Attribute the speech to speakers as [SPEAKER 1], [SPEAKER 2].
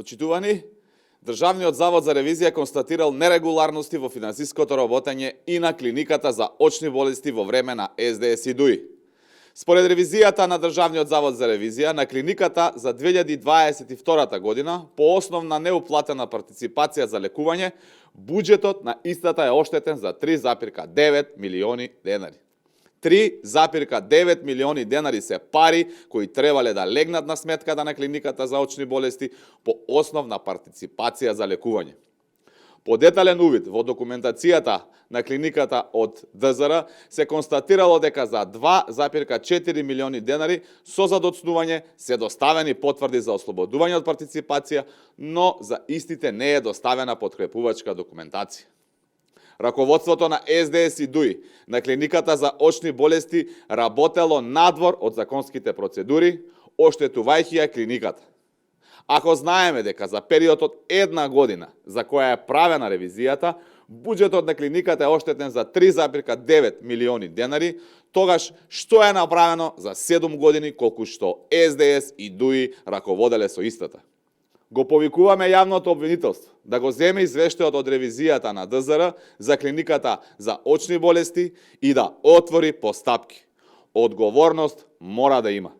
[SPEAKER 1] Почитувани, Државниот завод за ревизија констатирал нерегуларности во финансиското работење и на клиниката за очни болести во време на СДС и ДУИ. Според ревизијата на Државниот завод за ревизија, на клиниката за 2022 година, по основ на неуплатена партиципација за лекување, буџетот на истата е оштетен за 3,9 милиони денари. 3,9 милиони денари се пари кои требале да легнат на сметката на клиниката за очни болести по основ на партиципација за лекување. По детален увид во документацијата на клиниката од ДЗР се констатирало дека за 2,4 милиони денари со задоцнување се доставени потврди за ослободување од партиципација, но за истите не е доставена подкрепувачка документација. Раководството на СДС и ДУИ на клиниката за очни болести работело надвор од законските процедури, оштетувајќи ја клиниката. Ако знаеме дека за период од една година за која е правена ревизијата, буџетот на клиниката е оштетен за 3,9 милиони денари, тогаш што е направено за 7 години колку што СДС и ДУИ раководеле со истата? Го повикуваме јавното обвинителство да го земе извештајот од ревизијата на ДЗР за клиниката за очни болести и да отвори постапки. Одговорност мора да има.